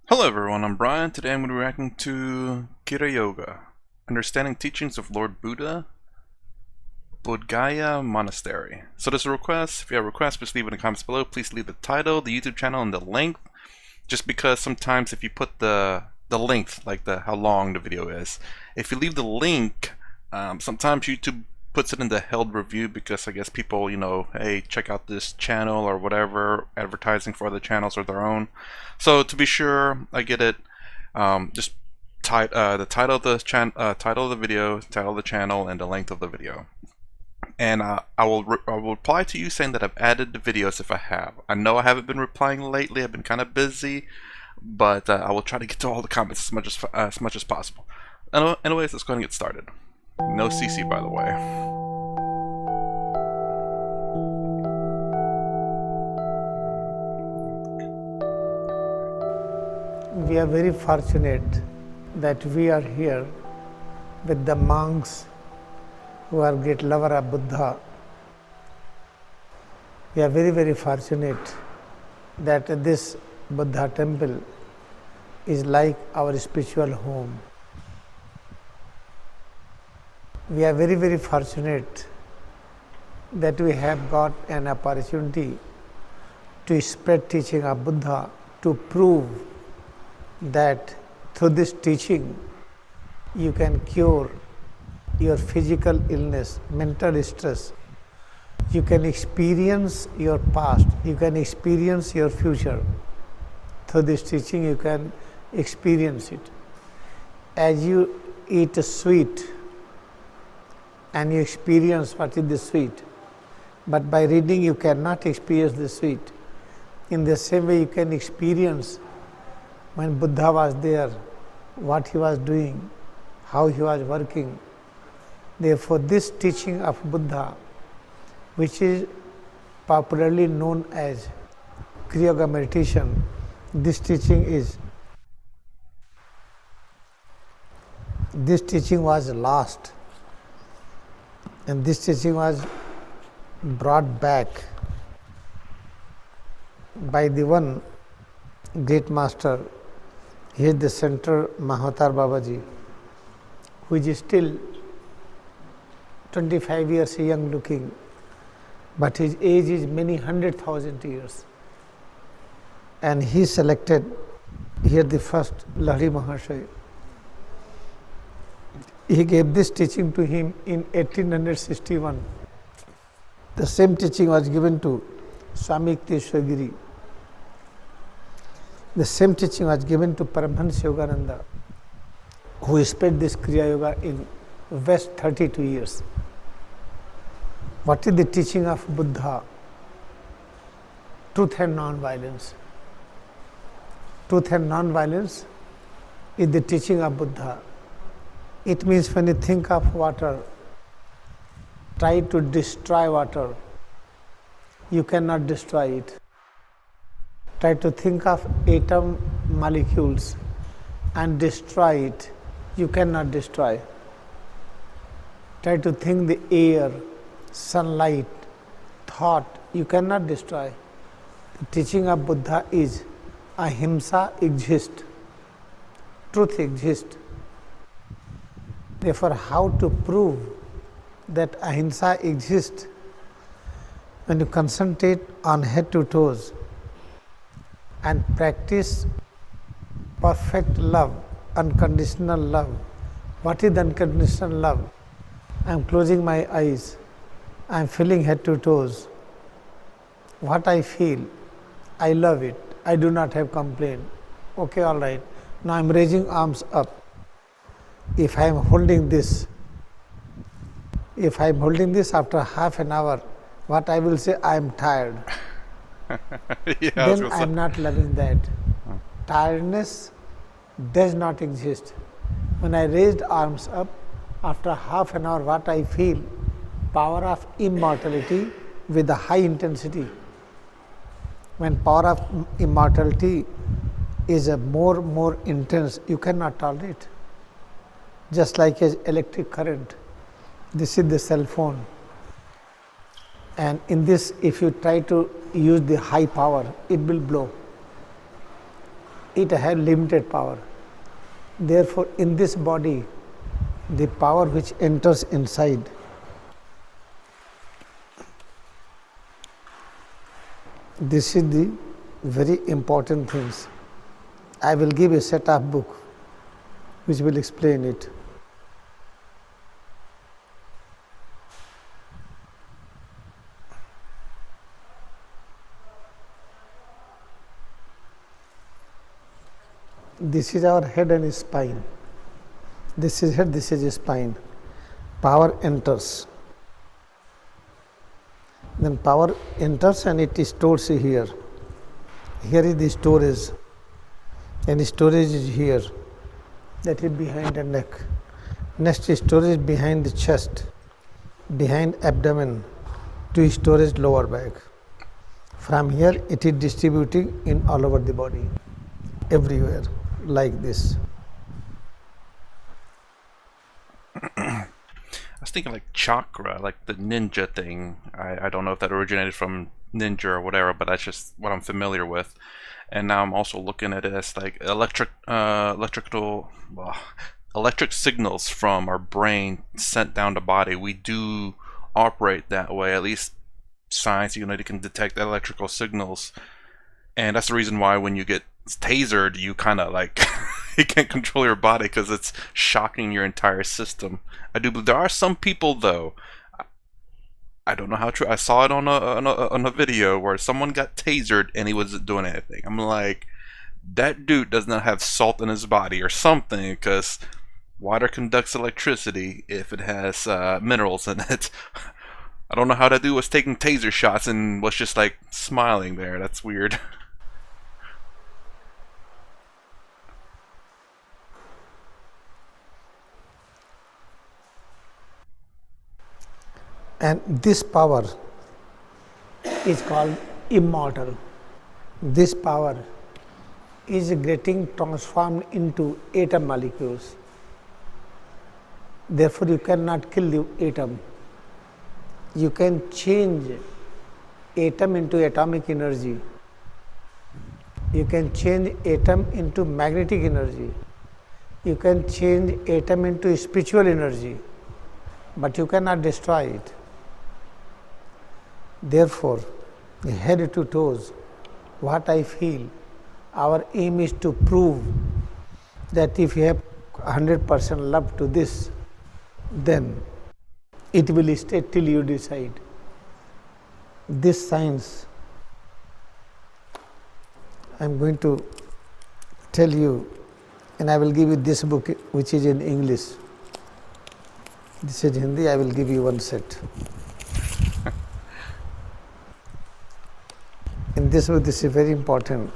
Hello everyone, I'm Brian. Today I'm going to be reacting to Kira Yoga, Understanding Teachings of Lord Buddha, Bodh Gaya Monastery. So there's a request. If you have a request, please leave it in the comments below. Please leave the title, the YouTube channel, and the length. Just because sometimes if you put the length, like how long the video is, if you leave the link, sometimes YouTube puts it in the held review because I guess people, hey, check out this channel or whatever, advertising for other channels or their own. So to be sure, I get it. Just the title of the title of the video, title of the channel, and the length of the video. And I will reply to you saying that I've added the videos if I have. I know I haven't been replying lately. I've been kind of busy, but I will try to get to all the comments as much as possible. Anyways, let's go ahead and get started. No CC, by the way. We are very fortunate that we are here with the monks who are great lover of Buddha. We are very, very fortunate that this Buddha temple is like our spiritual home. We are very, very fortunate that we have got an opportunity to spread teaching of Buddha, to prove that through this teaching you can cure your physical illness, mental stress. You can experience your past, you can experience your future. Through this teaching you can experience it. As you eat a sweet and you experience what is the sweet, but by reading you cannot experience the sweet. In the same way you can experience when Buddha was there, what he was doing, how he was working. Therefore, this teaching of Buddha, which is popularly known as Kriya Yoga meditation, this teaching was lost, and this teaching was brought back by the one great master. He is the center Mahavattar Babaji, who is still 25 years young looking, but his age is many 100,000 years. And he selected here the first Lahiri Mahasaya. He gave this teaching to him in 1861. The same teaching was given to Swami Yukteswar Giri. The same teaching was given to Paramahansa Yogananda, who spread this Kriya Yoga in West 32 years. What is the teaching of Buddha? Truth and non-violence. Truth and non-violence is the teaching of Buddha. It means when you think of water, try to destroy water. You cannot destroy it. Try to think of atom molecules and destroy it. You cannot destroy. Try to think the air, sunlight, thought. You cannot destroy. The teaching of Buddha is ahimsa exists. Truth exists. Therefore, how to prove that ahimsa exists? When you concentrate on head to toes and practice perfect love, unconditional love. What is unconditional love? I am closing my eyes, I am feeling head to toes. What I feel, I love it, I do not have complaint. Okay, all right. Now I am raising arms up. If I am holding this, after half an hour, what I will say, I am tired. Yeah, then I am not loving that. Tiredness does not exist. When I raised arms up, after half an hour, what I feel, power of immortality with a high intensity. When power of immortality is a more intense, you cannot tolerate. Just like as electric current. This is the cell phone. And in this, if you try to use the high power, it will blow. it has limited power. Therefore, in this body, the power which enters inside this is the very important things. I will give a set of book which will explain it. This is our head and spine. This is head, this is spine. Power enters. Then power enters and it stores here. Here is the storage. And storage is here. That is behind the neck. Next storage behind the chest, behind abdomen, to storage lower back. From here it is distributing in all over the body, everywhere, like this. I was thinking like chakra, like the ninja thing. I don't know if that originated from ninja or whatever, but that's just what I'm familiar with. And now I'm also looking at it as like electric signals from our brain sent down the body. We do operate that way. At least science, you can detect electrical signals, and that's the reason why when you get tasered, you kind of like you can't control your body because it's shocking your entire system. I do believe there are some people though. I don't know how true. I saw it on a video where someone got tasered and he wasn't doing anything. I'm like, that dude does not have salt in his body or something, because water conducts electricity if it has minerals in it. I don't know how that dude was taking taser shots and was just like smiling there. That's weird. And this power is called immortal. This power is getting transformed into atom molecules. Therefore, you cannot kill the atom. You can change atom into atomic energy. You can change atom into magnetic energy. You can change atom into spiritual energy, but you cannot destroy it. Therefore, head to toes, what I feel, our aim is to prove that if you have 100% love to this, then it will stay till you decide. This science, I am going to tell you, and I will give you this book which is in English. This is Hindi, I will give you one set. In this book, this is very important.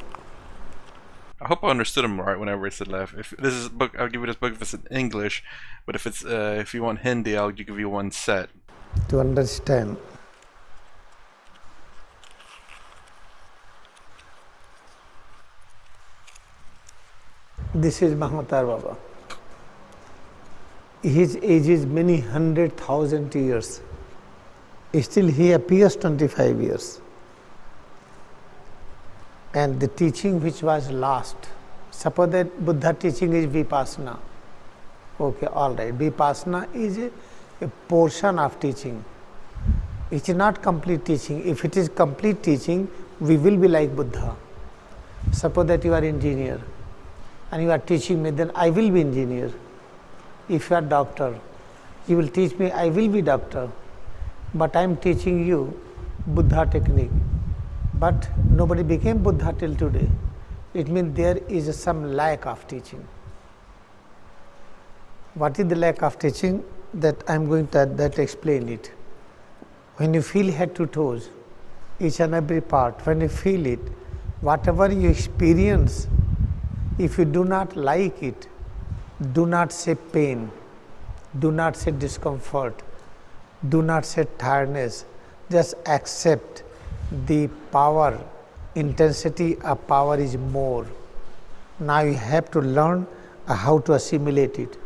I hope I understood him right whenever he said left. If this is a book, I'll give you this book if it's in English, but if it's if you want Hindi, I'll give you one set. To understand. This is Mahatar Baba. His age is many 100,000 years. Still he appears 25 years. And the teaching which was last, suppose that Buddha teaching is Vipassana. Okay, all right. Vipassana is a portion of teaching. It is not complete teaching. If it is complete teaching, we will be like Buddha. Suppose that you are engineer and you are teaching me, then I will be engineer. If you are doctor, you will teach me, I will be doctor. But I am teaching you Buddha technique. But nobody became Buddha till today. It means there is some lack of teaching. What is the lack of teaching? That I am going to explain it. When you feel head to toes, each and every part, when you feel it, whatever you experience, if you do not like it, do not say pain, do not say discomfort, do not say tiredness, just accept the power, intensity of power is more. Now you have to learn how to assimilate it.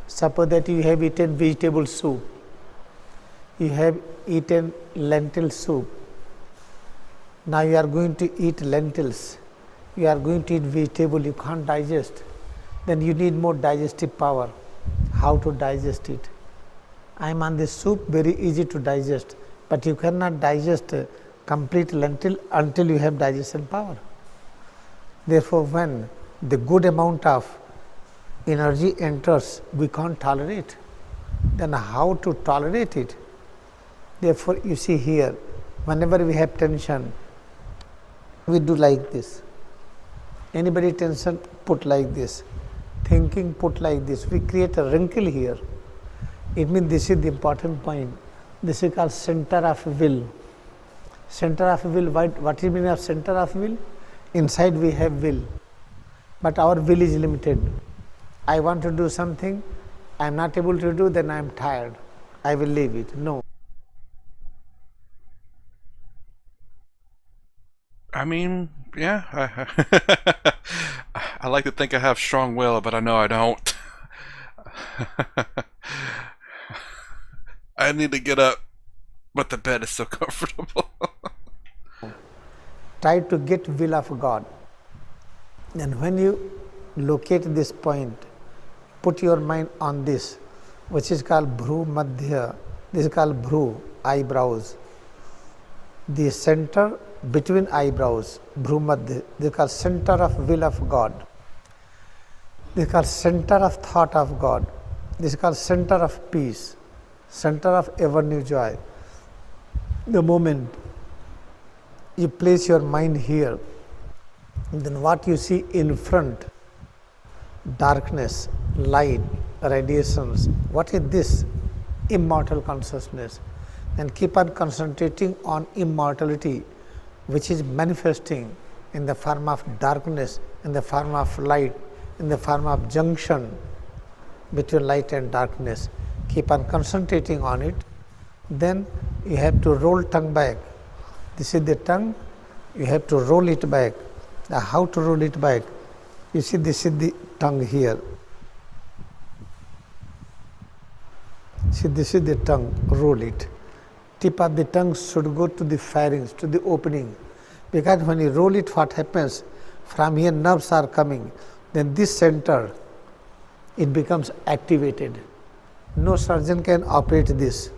Suppose that you have eaten vegetable soup, you have eaten lentil soup. Now you are going to eat lentils. You are going to eat vegetable, you can't digest, then you need more digestive power. How to digest it? I am on this soup, very easy to digest, but you cannot digest completely until you have digestion power. Therefore, when the good amount of energy enters, we can't tolerate. Then how to tolerate it? Therefore, you see here, whenever we have tension, we do like this. Anybody tension, put like this. Thinking, put like this. We create a wrinkle here. It means this is the important point. This is called center of will. Center of will, what is the meaning of center of will? Inside we have will, but our will is limited. I want to do something, I am not able to do, then I am tired. I will leave it. No. I mean, yeah, I like to think I have strong will, but I know I don't. I need to get up, but the bed is so comfortable. Try to get will of God. And when you locate this point, put your mind on this, which is called Bhru Madhya. This is called Bhru, eyebrows. The center between eyebrows, Bhru Madhya, this is called center of will of God. This is called center of thought of God. This is called center of peace, center of ever new joy. The moment you place your mind here, then what you see in front, darkness, light, radiations, what is this? Immortal consciousness. And keep on concentrating on immortality, which is manifesting in the form of darkness, in the form of light, in the form of junction between light and darkness. Keep on concentrating on it. Then you have to roll tongue back. This is the tongue, you have to roll it back. Now how to roll it back? You see, this is the tongue here. See, this is the tongue, roll it. Tip of the tongue should go to the pharynx, to the opening. Because when you roll it, what happens? From here nerves are coming. Then this center, it becomes activated. No surgeon can operate this.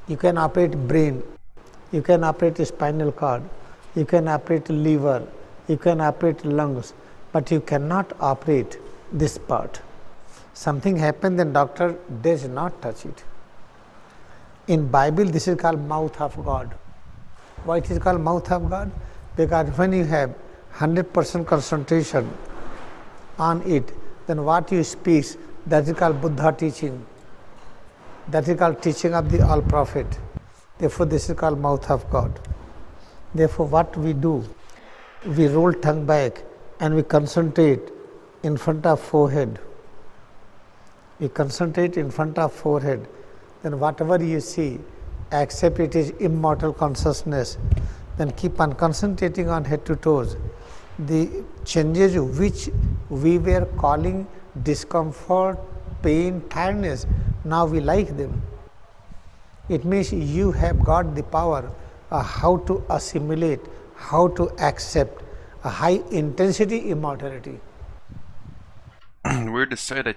You can operate brain, you can operate spinal cord, you can operate liver, you can operate lungs, but you cannot operate this part. Something happened, then doctor does not touch it. In Bible, this is called mouth of God. Why it is called mouth of God? Because when you have 100% concentration on it, then what you speak, that is called Buddha teaching. That is called teaching of the all prophet. Therefore, this is called mouth of God. Therefore, what we do, we roll tongue back and we concentrate in front of forehead. We concentrate in front of forehead. Then whatever you see, accept it is immortal consciousness. Then keep on concentrating on head to toes. The changes which we were calling discomfort, pain, tiredness, now we like them. It means you have got the power how to assimilate, how to accept a high intensity immortality. Weird to say that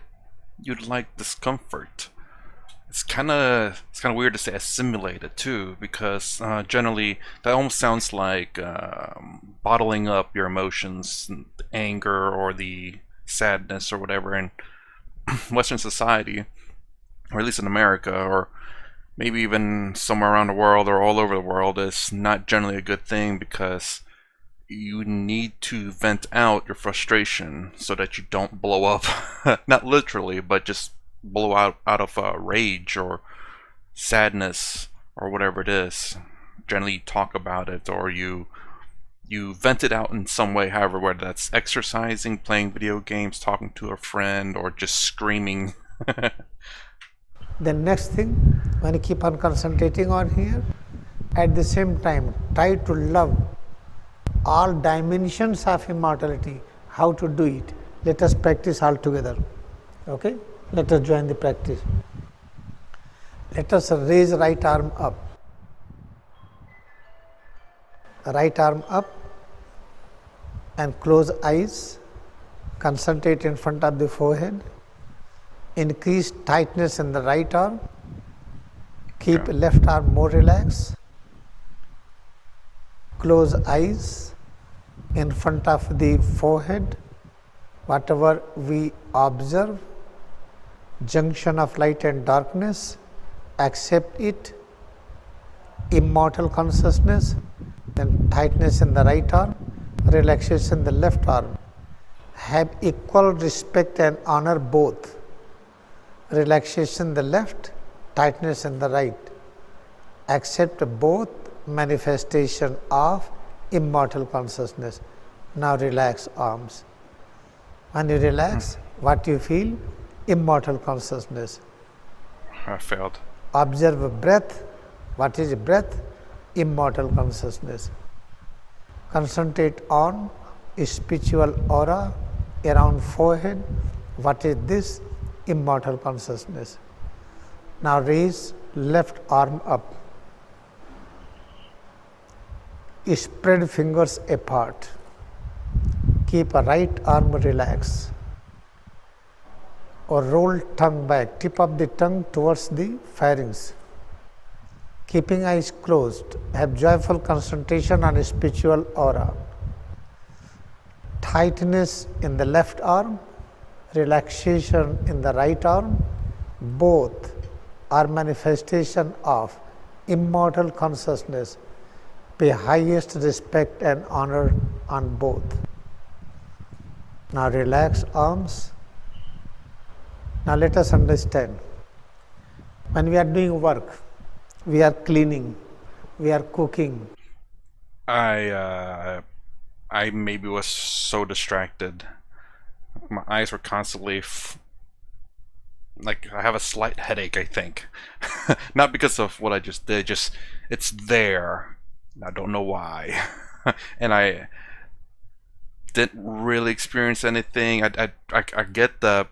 you'd like discomfort. It's kind of weird to say assimilated too, because generally that almost sounds like bottling up your emotions, the anger or the sadness or whatever in Western society, or at least in America, or maybe even somewhere around the world or all over the world, is not generally a good thing, because you need to vent out your frustration so that you don't blow up. Not literally, but just blow out of rage or sadness or whatever it is. Generally you talk about it, or you vent it out in some way, however, whether that's exercising, playing video games, talking to a friend, or just screaming. The next thing, when you keep on concentrating on here, at the same time try to love all dimensions of immortality. How to do it? Let us practice all together. Okay? Let us join the practice. Let us raise right arm up. Right arm up. and close eyes. Concentrate in front of the forehead. Increase tightness in the right arm. Keep left arm more relaxed. Close eyes in front of the forehead. Whatever we observe, junction of light and darkness, accept it. Immortal consciousness, then tightness in the right arm, relaxation in the left arm. Have equal respect and honor both. Relaxation in the left, tightness in the right. Accept both manifestation of immortal consciousness. Now relax arms. When you relax, what you feel? Immortal consciousness. I failed. Observe breath. What is breath? Immortal consciousness. Concentrate on spiritual aura around forehead. What is this? Immortal consciousness. Now raise left arm up. Spread fingers apart. Keep a right arm relaxed. Or roll tongue back. Tip of the tongue towards the pharynx. Keeping eyes closed, have joyful concentration on spiritual aura. Tightness in the left arm, relaxation in the right arm, both are manifestation of immortal consciousness. Pay highest respect and honor on both. Now relax arms. Now let us understand. When we are doing work, we are cleaning, we are cooking. I maybe was so distracted. My eyes were constantly like I have a slight headache, I think. Not because of what I just did, just it's there. I don't know why. And I didn't really experience anything. I get the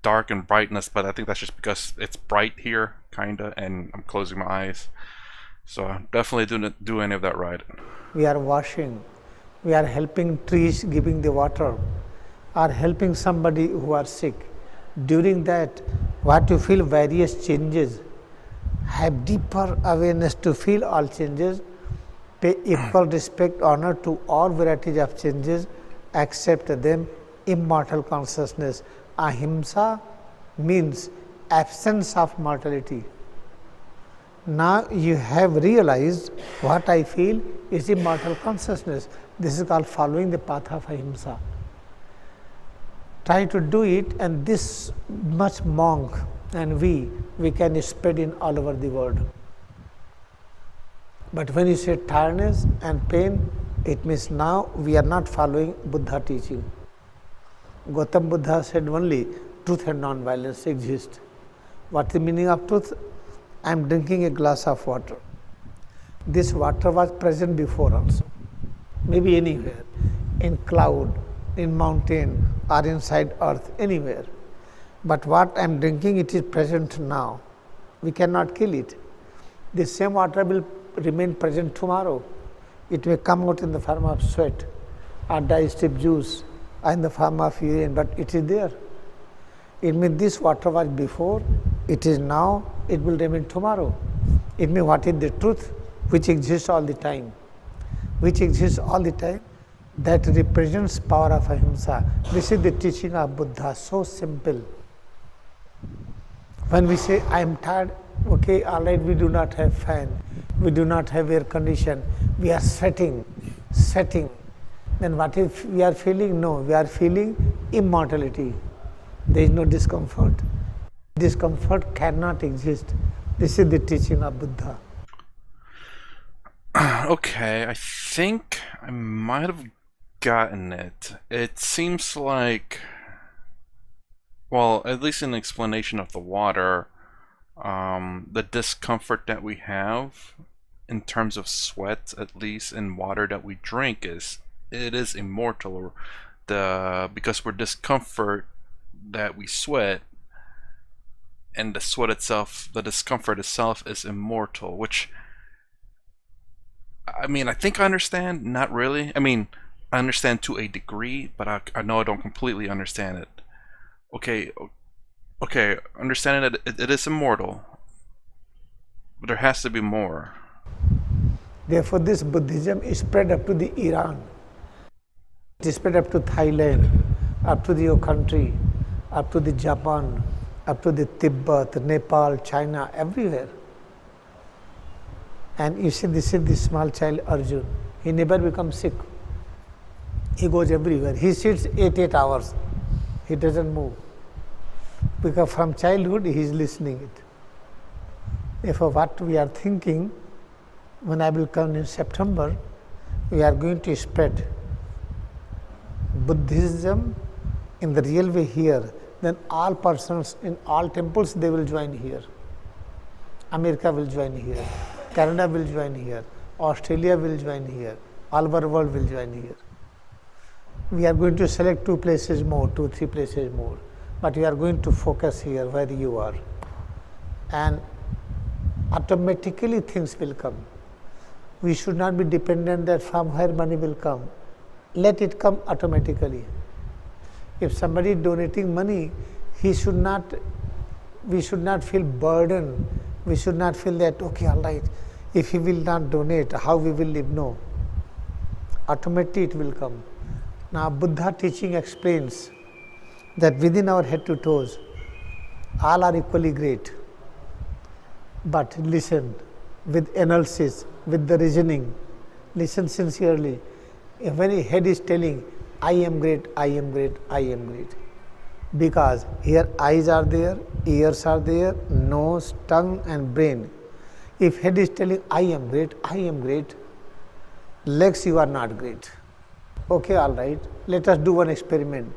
dark and brightness, but I think that's just because it's bright here, kinda, and I'm closing my eyes. So I definitely didn't do any of that right. We are washing, we are helping trees, giving the water, or helping somebody who are sick. During that, what you feel various changes, have deeper awareness to feel all changes, pay equal respect, honor to all varieties of changes, accept them, immortal consciousness. Ahimsa means absence of mortality. Now you have realized what I feel is immortal consciousness. This is called following the path of ahimsa. Try to do it, and this much monk and we can spread in all over the world. But when you say tiredness and pain, it means now we are not following Buddha teaching. Gautam Buddha said only truth and non-violence exist. What is the meaning of truth? I am drinking a glass of water. This water was present before also, maybe anywhere, in cloud, in mountain, or inside earth, anywhere. But what I am drinking, it is present now. We cannot kill it. The same water will remain present tomorrow. It may come out in the form of sweat or digestive juice or in the form of urine, but it is there. It means this water was before, it is now, it will remain tomorrow. It means what is the truth which exists all the time. Which exists all the time, that represents power of ahimsa. This is the teaching of Buddha, so simple. When we say, I am tired, okay, all right, we do not have fan, we do not have air condition, we are sweating. Then what if we are feeling? No, we are feeling immortality. There is no discomfort. Discomfort cannot exist. This is the teaching of Buddha. Okay, I think I might have gotten it. It seems like, well, at least an explanation of the water, the discomfort that we have in terms of sweat, at least in water that we drink, is it is immortal. Because we're discomfort that we sweat, and the sweat itself, the discomfort itself, is immortal, which, I mean, I think I understand, not really. I mean, I understand to a degree, but I know I don't completely understand it. Okay, understanding that it is immortal, but there has to be more. Therefore, this Buddhism is spread up to the Iran, it is spread up to Thailand, up to your country, up to the Japan, up to the Tibet, Nepal, China, everywhere. And you see, this is the small child Arjun. He never becomes sick. He goes everywhere. He sits 8 hours. He doesn't move. Because from childhood he is listening it. Therefore, what we are thinking, when I will come in September, we are going to spread Buddhism in the real way here. Then all persons in all temples, they will join here. America will join here. Canada will join here. Australia will join here. All over the world will join here. We are going to select 2 places more, 2, 3 places more. But we are going to focus here where you are. And automatically things will come. We should not be dependent that from where money will come. Let it come automatically. If somebody is donating money, we should not feel burdened. We should not feel that, okay, all right, if he will not donate, how we will live? No. Automatically it will come. Now, Buddha teaching explains that within our head to toes, all are equally great. But listen with analysis, with the reasoning, listen sincerely. If any head is telling, I am great, I am great, I am great. Because here eyes are there, ears are there, nose, tongue and brain. If head is telling, I am great, legs you are not great. Okay, all right, let us do one experiment.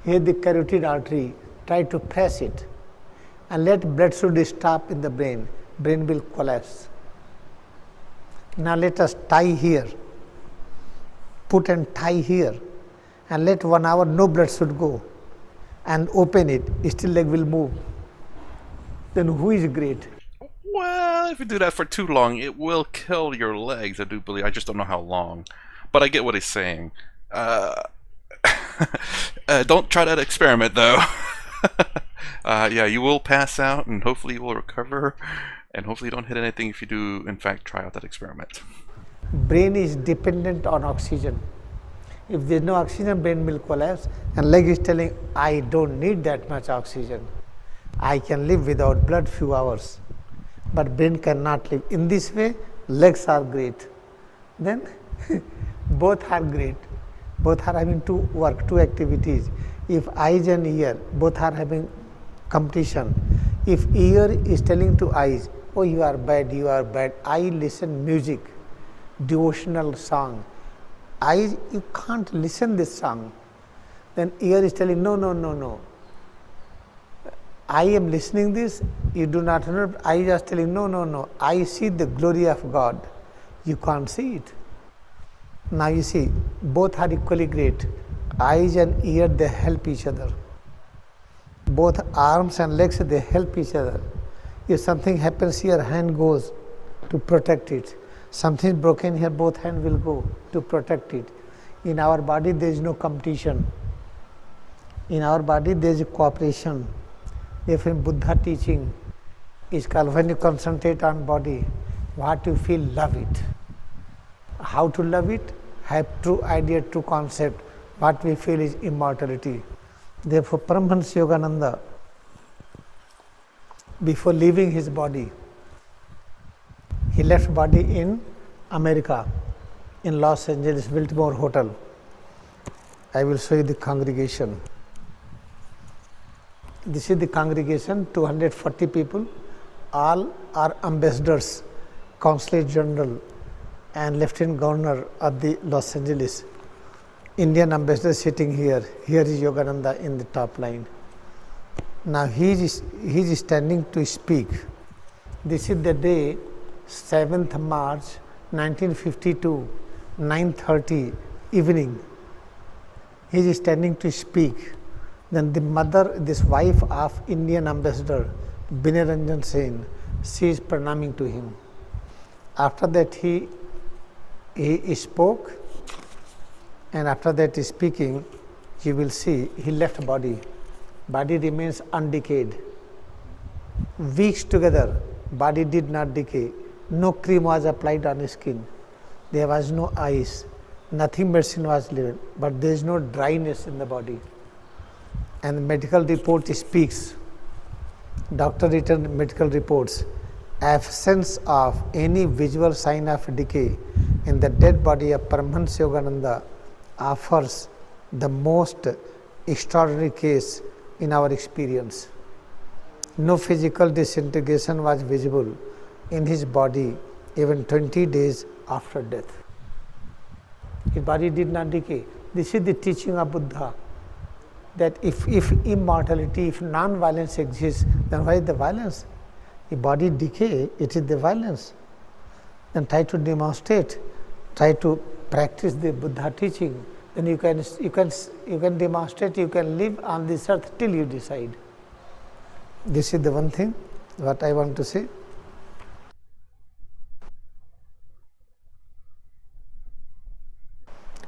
Here the carotid artery, try to press it and let blood should stop in the brain. Brain will collapse. Now let us tie here, put and tie here and let 1 hour no blood should go and open it, still leg will move. Then who is great? Well, if you do that for too long, it will kill your legs, I do believe. I just don't know how long. But I get what he's saying. Don't try that experiment, though. Yeah, you will pass out, and hopefully you will recover, and hopefully you don't hit anything if you do, in fact, try out that experiment. Brain is dependent on oxygen. If there is no oxygen, brain will collapse, and leg is telling, I don't need that much oxygen. I can live without blood few hours. But brain cannot live. In this way, legs are great. Then both are great. Both are having to work, 2 activities. If eyes and ear, both are having competition. If ear is telling to eyes, oh, you are bad, I listen music, devotional song. Eyes, you can't listen this song. Then ear is telling, no. I am listening this, you do not know. Eyes are telling, no. I see the glory of God. You can't see it. Now you see, both are equally great. Eyes and ear, they help each other. Both arms and legs, they help each other. If something happens here, hand goes to protect it. Something is broken here, both hands will go to protect it. In our body, there is no competition. In our body, there is cooperation. Therefore, in Buddha teaching is called, when you concentrate on body, what you feel, love it. How to love it? Have true idea, true concept. What we feel is immortality. Therefore, Paramahansa Yogananda, before leaving his body, he left body in America, in Los Angeles, Biltmore Hotel. I will show you the congregation. This is the congregation, 240 people. All are ambassadors, consulate general, and lieutenant governor of the Los Angeles. Indian ambassador sitting here. Here is Yogananda in the top line. Now he is standing to speak. This is the day, 7th March 1952, 9:30 evening. He is standing to speak. Then the mother, this wife of Indian ambassador, Binaranjan Sen, she is pranaming to him. After that he spoke and after that speaking, you will see he left body. Body remains undecayed. Weeks together, body did not decay. No cream was applied on his skin. There was no ice. Nothing medicine was given, but there is no dryness in the body. And the medical report speaks, doctor written medical reports, absence of any visual sign of decay in the dead body of Paramahansa Yogananda offers the most extraordinary case in our experience. No physical disintegration was visible in his body even 20 days after death. His body did not decay. This is the teaching of Buddha, that if immortality, if non-violence exists, then why is the violence? If body decay, it is the violence. Then try to demonstrate, try to practice the Buddha teaching. Then you can demonstrate, you can live on this earth till you decide. This is the one thing what I want to say.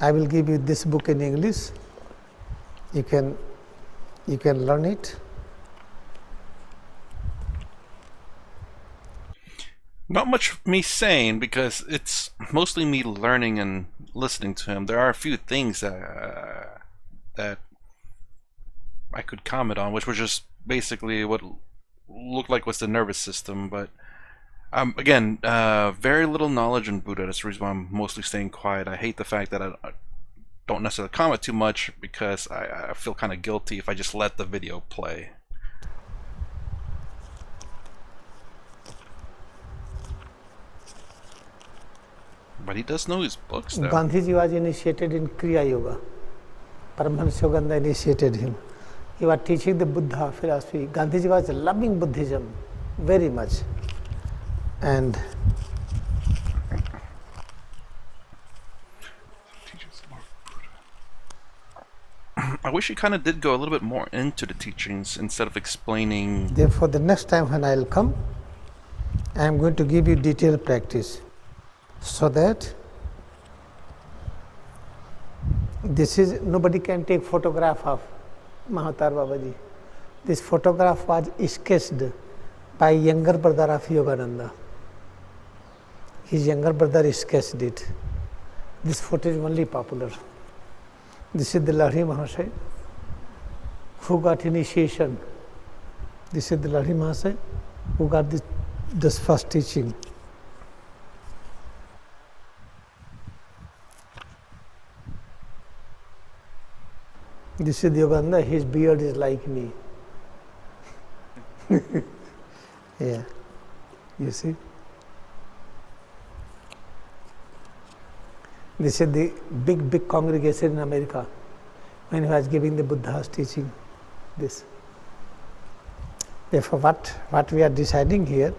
I will give you this book in English. You can learn it. Not much me saying, because it's mostly me learning and listening to him. There are a few things that I could comment on, which was just basically what looked like was the nervous system. But again, very little knowledge in Buddha. That's the reason why I'm mostly staying quiet. I hate the fact that I don't necessarily comment too much, because I feel kind of guilty if I just let the video play. But he does know his books, though. Gandhiji was initiated in Kriya Yoga. Paramahansa Yogananda initiated him. He was teaching the Buddha philosophy. Gandhiji was loving Buddhism very much. And I wish he kind of did go a little bit more into the teachings instead of explaining. therefore, the next time when I will come, I am going to give you detailed practice, so that this is, nobody can take photograph of Mahatar Babaji. This photograph was sketched by younger brother of Yogananda. His younger brother sketched it. This photo is only popular. This is the Lahiri Mahasaya who got initiation. This is the Lahiri Mahasaya who got this first teaching. This is Yogananda, his beard is like me. Yeah, you see. This is the big congregation in America when he was giving the Buddha's teaching. This. Therefore, what we are deciding here,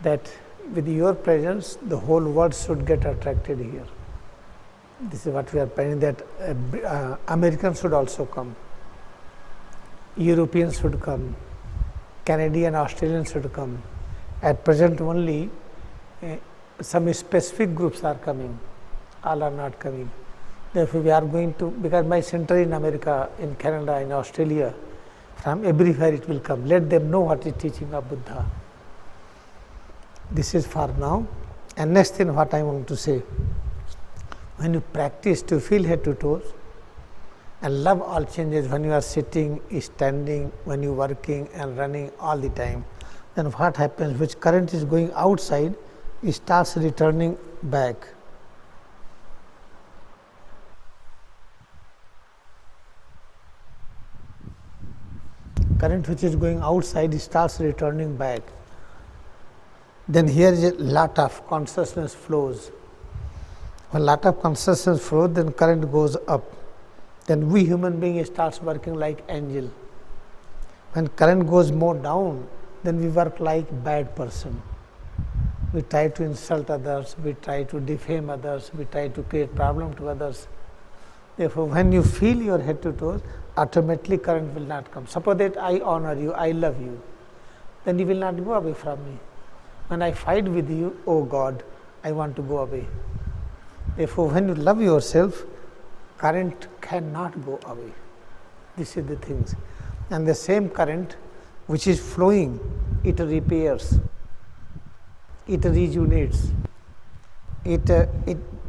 that with your presence, the whole world should get attracted here. This is what we are planning, that Americans should also come, Europeans should come, Canadian, Australians should come. At present only some specific groups are coming, all are not coming. Therefore, we are going to, because my center in America, in Canada, in Australia, from everywhere it will come. Let them know what is teaching of Buddha. This is for now. And next thing what I want to say, when you practice to feel head to toes and love all changes, when you are sitting, standing, when you are working and running all the time, then what happens, which current is going outside, it starts returning back. Current which is going outside, it starts returning back. Then here is a lot of consciousness flows. When lot of consciousness flows, then current goes up. Then we human beings starts working like angel. When current goes more down, then we work like bad person. We try to insult others, we try to defame others, we try to create problem to others. Therefore, when you feel your head to toes, automatically current will not come. Suppose that I honor you, I love you, then you will not go away from me. When I fight with you, oh God, I want to go away. If when you love yourself, current cannot go away. This is the things. And the same current which is flowing, it repairs, it rejuvenates, it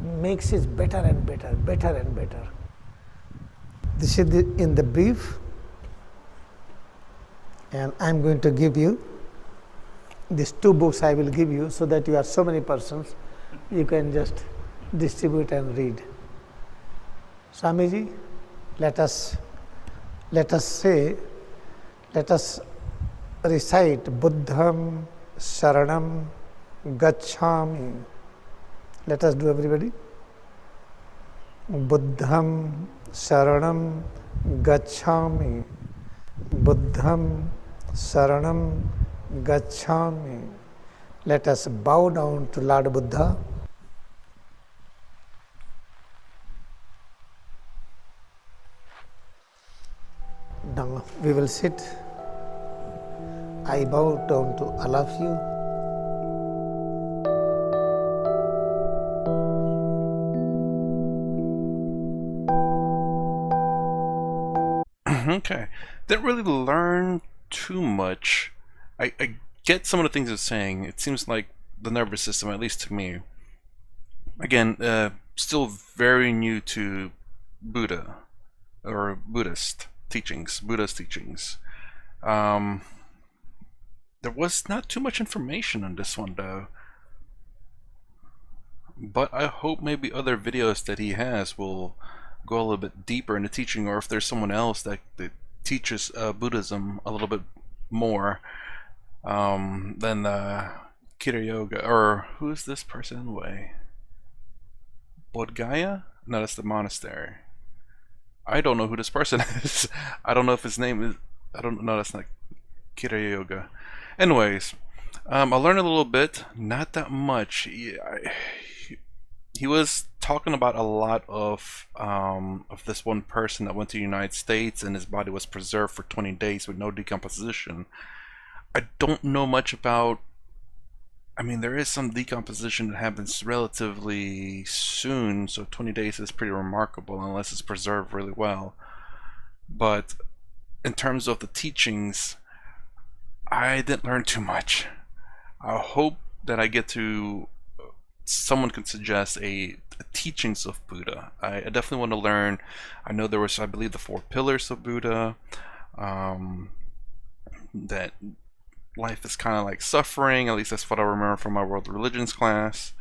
makes it better and better, better and better. This is in the brief, and I am going to give you these 2 books I will give you, so that you are so many persons, you can just distribute and read. Swamiji, let us recite Buddham Sharanam Gacchami. Let us do, everybody. Buddham Sharanam Gacchami. Buddham Sharanam Gacchami. Let us bow down to Lord Buddha. Now we will sit. I bow down to all of you. Okay. Didn't really learn too much. I get some of the things it's saying. It seems like the nervous system, at least to me. Again, still very new to Buddha or Buddhist teachings. There was not too much information on this one though. But I hope maybe other videos that he has will go a little bit deeper into teaching, or if there's someone else that teaches Buddhism a little bit more than Kira Yoga, or who is this person anyway? Bodh Gaya? No, that's the monastery. I don't know who this person is. I don't know if his name is. I don't know. That's not Kira Yoga. Anyways, I learned a little bit, not that much. He was talking about a lot of this one person that went to the United States and his body was preserved for 20 days with no decomposition. I don't know much about. I mean, there is some decomposition that happens relatively soon, so 20 days is pretty remarkable unless it's preserved really well. But in terms of the teachings, I didn't learn too much. I hope that I get to. Someone can suggest a teachings of Buddha. I definitely want to learn. I know there was, I believe, the 4 pillars of Buddha. That life is kind of like suffering. At least that's what I remember from my world religions class.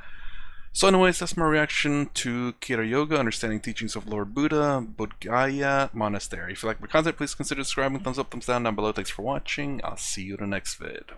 So anyways, that's my reaction to Kira Yoga, Understanding Teachings of Lord Buddha, Bodh Gaya Monastery. If you like my content, please consider subscribing. Thumbs up, thumbs down below. Thanks for watching. I'll see you in the next vid.